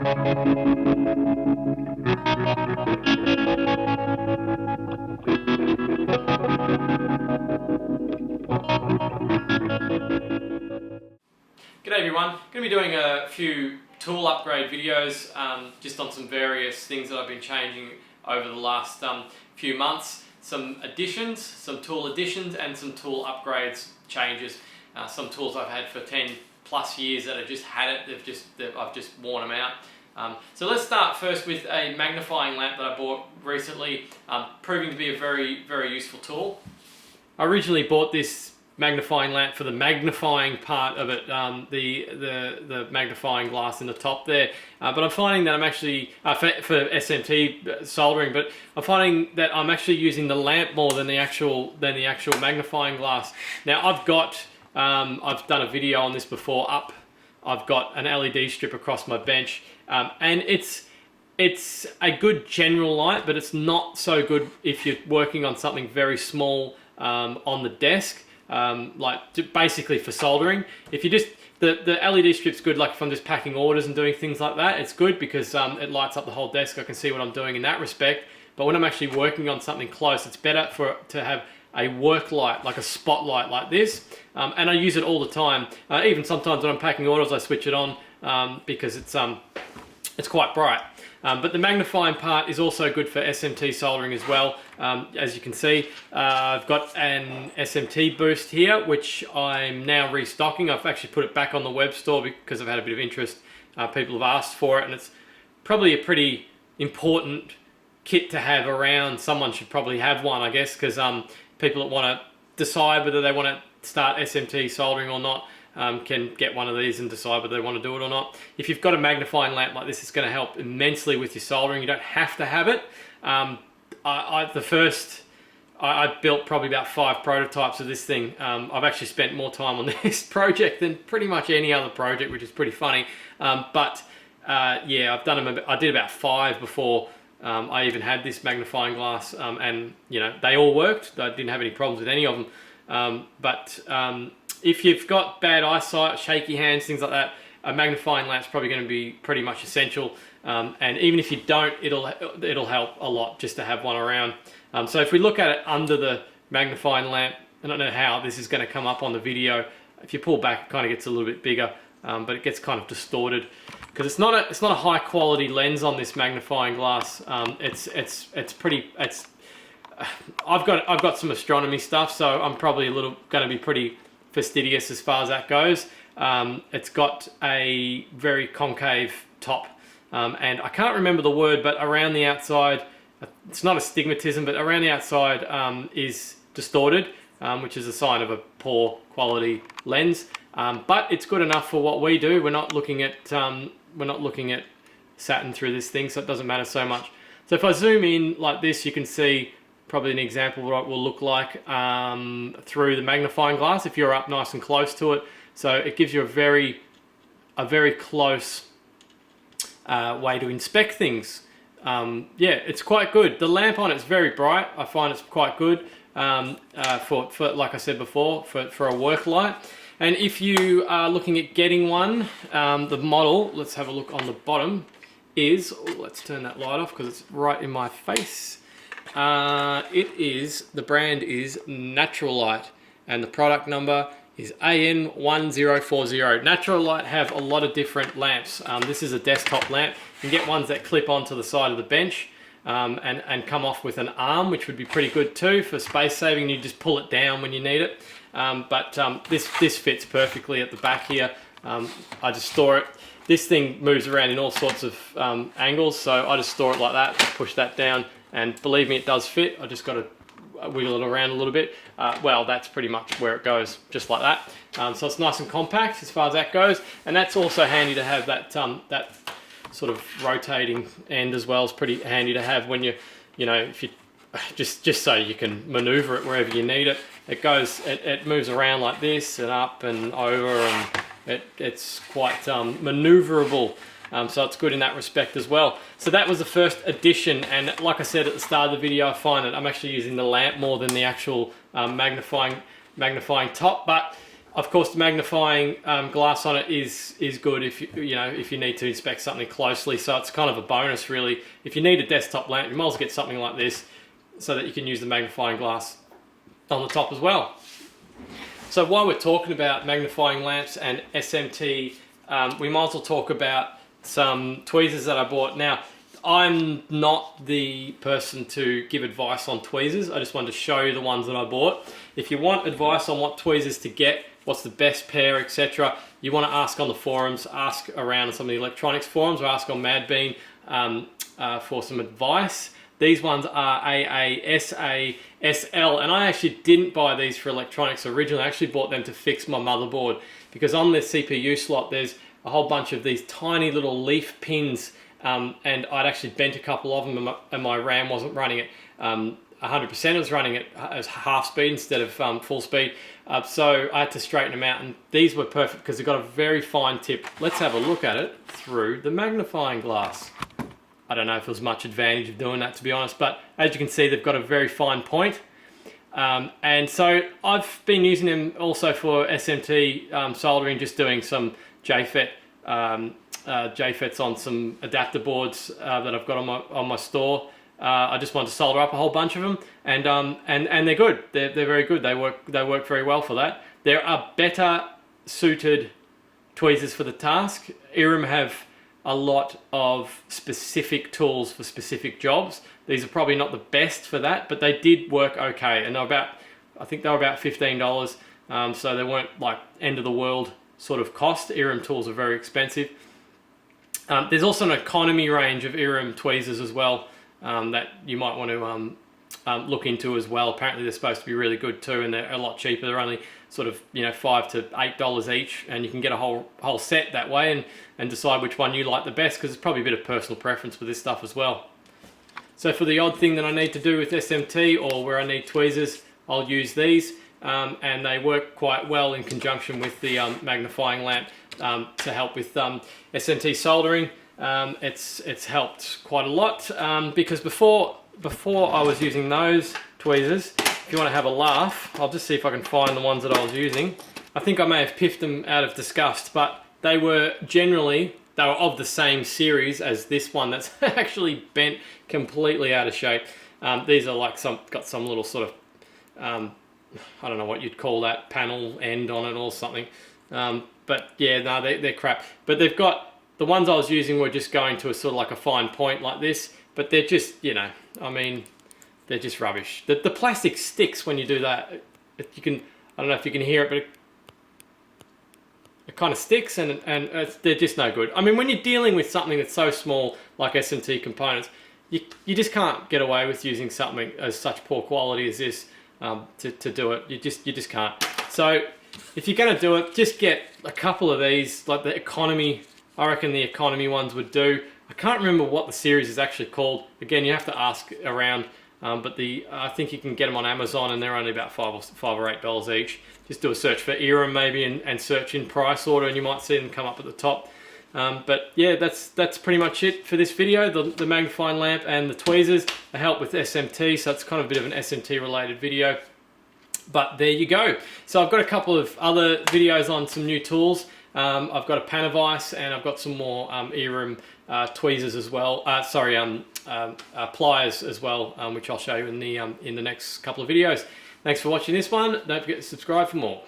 G'day everyone, I'm going to be doing a few tool upgrade videos just on some various things that I've been changing over the last few months. Some additions, some tool additions and some tool upgrades, changes. Some tools I've had for 10 plus years that have just had it, I've just worn them out. So let's start first with a magnifying lamp that I bought recently, proving to be a very, very useful tool. I originally bought this magnifying lamp for the magnifying part of it, the magnifying glass in the top there, but I'm finding that I'm actually for SMT soldering, but I'm finding that I'm actually using the lamp more than the actual magnifying glass. Now I've done a video on this before. I've got an LED strip across my bench, and it's a good general light, but it's not so good if you're working on something very small on the desk. Like basically for soldering. If you just, the LED strip's good, like if I'm just packing orders and doing things like that, it's good because it lights up the whole desk. I can see what I'm doing in that respect. But when I'm actually working on something close, it's better to have a work light, like a spotlight like this. And I use it all the time. Even sometimes when I'm packing orders, I switch it on because it's quite bright. But the magnifying part is also good for SMT soldering as well. As you can see, I've got an SMT boost here, which I'm now restocking. I've actually put it back on the web store because I've had a bit of interest. People have asked for it, and it's probably a pretty important kit to have around. Someone should probably have one, I guess, because people that want to decide whether they want to start SMT soldering or not can get one of these and decide whether they want to do it or not. If you've got a magnifying lamp like this, it's going to help immensely with your soldering. You don't have to have it. I built probably about 5 prototypes of this thing. I've actually spent more time on this project than pretty much any other project, which is pretty funny. Yeah, I've done them. I did about 5 before I even had this magnifying glass, and you know, they all worked. I didn't have any problems with any of them. If you've got bad eyesight, shaky hands, things like that, a magnifying lamp's probably going to be pretty much essential. And even if you don't, it'll help a lot just to have one around. So if we look at it under the magnifying lamp, I don't know how this is going to come up on the video. If you pull back, it kind of gets a little bit bigger, but it gets kind of distorted because it's not a high quality lens on this magnifying glass. I've got some astronomy stuff, so I'm probably going to be pretty fastidious as far as that goes. It's got a very concave top, and I can't remember the word, but around the outside, it's not astigmatism, but around the outside is distorted, which is a sign of a poor quality lens. But it's good enough for what we do. We're not looking at Saturn through this thing, so it doesn't matter so much. So if I zoom in like this, you can see probably an example of what it will look like through the magnifying glass if you're up nice and close to it. So it gives you a very close way to inspect things. Yeah, it's quite good. The lamp on it's very bright. I find it's quite good for like I said before, for a work light. And if you are looking at getting one, the model, let's have a look on the bottom, is, let's turn that light off because it's right in my face. The brand is Naturalight, and the product number is AN1040. Naturalight have a lot of different lamps. This is a desktop lamp. You can get ones that clip onto the side of the bench and come off with an arm, which would be pretty good too for space saving. You just pull it down when you need it. This fits perfectly at the back here. I just store it. This thing moves around in all sorts of angles, so I just store it like that, push that down, and believe me, it does fit. I just got to wiggle it around a little bit. Well, that's pretty much where it goes, just like that. So it's nice and compact as far as that goes, and that's also handy to have. That sort of rotating end as well is pretty handy to have when if you just so you can maneuver it wherever you need it. It moves around like this and up and over, and it's quite maneuverable. So it's good in that respect as well. So that was the first addition, and like I said at the start of the video, I find that I'm actually using the lamp more than the actual magnifying top, but Of course, the magnifying glass on it is good if if you need to inspect something closely. So it's kind of a bonus, really. If you need a desktop lamp, you might as well get something like this, so that you can use the magnifying glass on the top as well. So while we're talking about magnifying lamps and SMT, we might as well talk about some tweezers that I bought. Now, I'm not the person to give advice on tweezers. I just wanted to show you the ones that I bought. If you want advice on what tweezers to get, what's the best pair, etc., you want to ask on the forums, ask around some of the electronics forums, or ask on MadBean for some advice. These ones are AA, SA, SL, and I actually didn't buy these for electronics originally. I actually bought them to fix my motherboard, because on the CPU slot there's a whole bunch of these tiny little leaf pins, and I'd actually bent a couple of them, and my RAM wasn't running at 100%. It was running at half speed instead of full speed. So I had to straighten them out, and these were perfect because they've got a very fine tip. Let's have a look at it through the magnifying glass. I don't know if there's much advantage of doing that, to be honest, but as you can see, they've got a very fine point. And so I've been using them also for SMT soldering, just doing some JFET, JFETs on some adapter boards that I've got on my store. I just wanted to solder up a whole bunch of them, and they're good. They're very good. They work very well for that. There are better suited tweezers for the task. Erem have a lot of specific tools for specific jobs. These are probably not the best for that, but they did work okay, and I think they were about $15, so they weren't like end of the world sort of cost. Erem tools are very expensive. There's also an economy range of Erem tweezers as well, that you might want to look into as well. Apparently they're supposed to be really good too, and they're a lot cheaper. They're only sort of $5 to $8 each, and you can get a whole set that way and decide which one you like the best, because it's probably a bit of personal preference with this stuff as well. So for the odd thing that I need to do with SMT, or where I need tweezers, I'll use these, and they work quite well in conjunction with the magnifying lamp to help with SMT soldering. It's helped quite a lot, because before I was using those tweezers, if you want to have a laugh, I'll just see if I can find the ones that I was using. I think I may have piffed them out of disgust, but they were of the same series as this one that's actually bent completely out of shape. These are like got some little sort of, I don't know what you'd call that, panel end on it or something. But yeah, no, they're crap. But they've got, the ones I was using were just going to a sort of like a fine point like this, but they're just, I mean, they're just rubbish. The plastic sticks when you do that. I don't know if you can hear it, but it kind of sticks, and they're just no good. I mean, when you're dealing with something that's so small like SMT components, you just can't get away with using something as such poor quality as this to do it. You just can't. So if you're going to do it, just get a couple of these, like the economy. I reckon the economy ones would do. I can't remember what the series is actually called. Again, you have to ask around, but I think you can get them on Amazon, and they're only about $5 or $8 each. Just do a search for Erem maybe, and search in price order, and you might see them come up at the top. But yeah, that's pretty much it for this video. The magnifying lamp and the tweezers help with SMT, so it's kind of a bit of an SMT related video. But there you go. So I've got a couple of other videos on some new tools. I've got a Panavice, and I've got some more Erem tweezers as well. Pliers as well, which I'll show you in the next couple of videos. Thanks for watching this one. Don't forget to subscribe for more.